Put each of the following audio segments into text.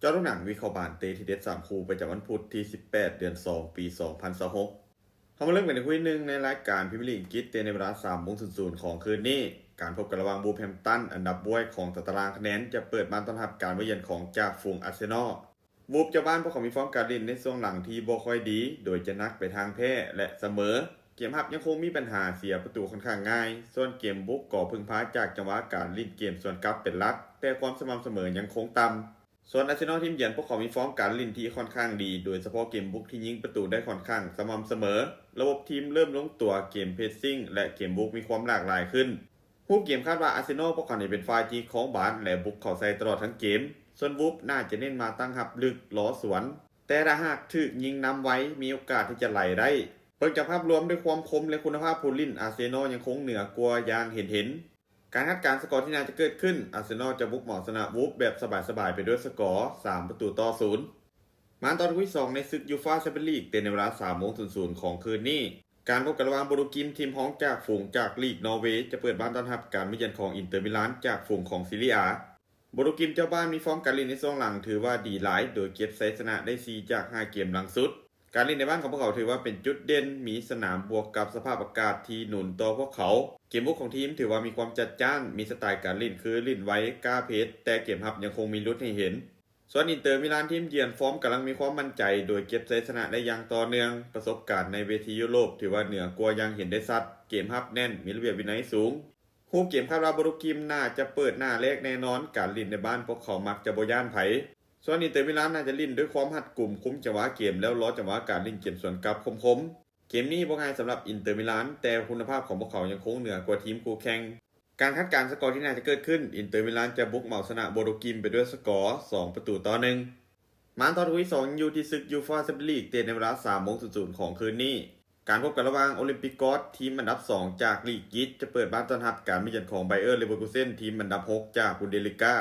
จอดูหนังวิเคราะห์บานเตทีเด็ด3คู่ประจำวันพุธที่18เดือน2ปี2026เขามาเริ่มกันในคู่หนึ่งในรายการพรีเมียร์ลีกอังกฤษในเวลา3:00ของคืนนี้การพบกันระหว่างบูฟแฮมป์ตันอันดับบวยของตารางคะแนนจะเปิดบ้านต้อนรับการมาเยือนของจ่าฝูงอาร์เซนอลบูฟเจ้าบ้านพวกเขามีฟอร์มการเล่นในช่วงหลังที่บ่ค่อยดีโดยจะนักไปทางแพ้และเสมอเกมรับยังคงมีปัญหาเสียประตูค่อนข้างง่ายส่วนเกมบุกก่อพึ่งพาจากจังหวะการเล่นเกมส่วนกลับเป็นหลักแต่ความสม่ำเสมอยังคงต่ำส่วนอาร์เซนอลทีมเยือนพวกเขามีฟอร์มการเล่นที่ค่อนข้างดีโดยเฉพาะเกมบุกที่ยิงประตูได้ค่อนข้างสม่ำเสมอระบบทีมเริ่มลงตัวเกมเพสซิ่งและเกมบุกมีความหลากหลายขึ้นผู้เกมคาดว่าอาร์เซนอลพวกเขาเป็นฝ่ายที่ของบาสและบุกเข้าใส่ตลอดทั้งเกมส่วนวูฟน่าจะเน้นมาตั้งรับลึกล้อสวนแต่ถ้าหากถูกยิงนำไว้มีโอกาสที่จะไหลได้เปิดจากภาพรวมด้วยความคมและคุณภาพผู้เล่นอาร์เซนอลยังคงเหนือกว่าอย่างเห็นการคาดการณ์สกอร์ที่น่าจะเกิดขึ้นอาร์เซนอลจะบุกเหมาะชนะวูฟแบบสบายๆไปด้วยสกอร์3-0มาตอนที่2ในศึกยูฟ่าแชมเปี้ยนลีกในเวลา3:00ของคืนนี้การพบกันระหว่างโบรูกิมทีมฮ้องจากฝูงจากลีกนอร์เวย์จะเปิดบ้านต้อนรับการมาเยือนของอินเตอร์มิลานจากฝูงของซีเรียโบรูกิมเจ้าบ้านมีฟอร์มการเล่นในช่วงหลังถือว่าดีหลายโดยเก็บชัยชนะได้4จาก5เกมหลังสุดการเล่นในบ้านของพวกเขาถือว่าเป็นจุดเด่นมีสนามบวกกับสภาพอากาศที่หนุนต่อพวกเขาเกมบุกของทีมถือว่ามีความจัดจ้านมีสไตล์การเล่นคือเล่นไว้กล้าเพชรแต่เกมรับยังคงมีลุ้นให้เห็นส่วนอินเตอร์มิลานทีมเยือนฟอร์มกำลังมีความมั่นใจโดยเก็บชัยชนะได้อย่างต่อเนื่องประสบการณ์ในเวทียุโรปถือว่าเหนือกว่ายังเห็นได้ชัดเกมรับแน่นมีระเบียบวินัยสูงคู่เกมคาดว่าโบรูกิมน่าจะเปิดหน้าแรกแน่นอนการเล่นในบ้านพวกเขามักจะบ่ย่านไผส่วนอินเตอร์มิลานน่าจะเล่นด้วยความหัดกลุ่มคุ้มจังหวะเกมแล้วล้อจังหวะการเล่นเกมส่วนกลับคมเกมนี้บ่ง่ายสำหรับอินเตอร์มิลานแต่คุณภาพของพวกเขายังคงเหนือกว่าทีมคู่แข่งการคาดการณ์สกอร์ที่น่าจะเกิดขึ้นอินเตอร์มิลานจะบุกเหมาชนะโบรูกิมไปด้วยสกอร์2-1มาตอนที่2อยู่ที่ศึกยูฟ่าแชมเปี้ยนลีกในเวลา3:00ของคืนนี้การพบกันระหว่างโอลิมปิกกอสทีมอันดับ2จากลีกยิตจะเปิดบ้านต้อนรับการมาเยือนของไบเออร์เลเวอร์คูเซ่นทีมอันดับ6จากบุนเดสลิก้า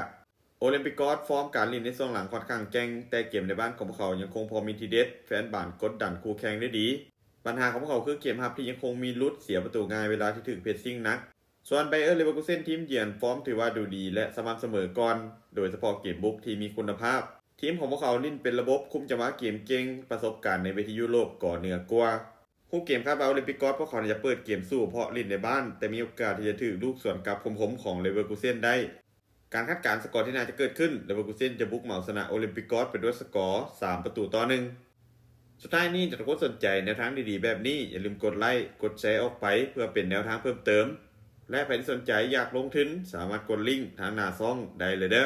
โอลิมปิกกอสฟอร์มการเล่นในช่วงหลังค่อนข้างแกร่งแต่เกมในบ้านของพวกเขายังคงพอมีทีเด็ดแฟนบ้านกดดันคู่แข่งได้ดีปัญหาของพวกเขาคือเกมรับที่ยังคงมีลุดเสียประตูง่ายเวลาที่ถึงเพสซิ่งนักส่วนไบเออร์เลเวอร์คูเซ่นทีมเยือนฟอร์มถือว่าดูดีและสม่ำเสมอก่อนโดยเฉพาะเกมบุกที่มีคุณภาพทีมของพวกเขาเล่นเป็นระบบคุมจังหวะเกมเก่งประสบการณ์ในเวทียุโรปก่อเหนือกว่าคู่เกมคาดว่าโอลิมปิกกอสพวกเขาจะเปิดเกมสู้เพราะเล่นในบ้านแต่มีโอกาสที่จะถือลูกสวนกลับคมๆของเลเวอร์คูเซ่นได้การคาดการณ์สกอร์ที่น่าจะเกิดขึ้นเลเวอร์คูเซ่นจะบุกเหมาชนะโอลิมปิกกอสไปด้วยสกอร์3-1สุดท้ายนี้ถ้าทุกคนสนใจแนวทางดีๆแบบนี้อย่าลืมกดไลค์กดแชร์ออกไปเพื่อเป็นแนวทางเพิ่มเติมและใครที่สนใจอยากลงทุนสามารถกดลิงก์ทางหน้าช่องได้เลยเด้อ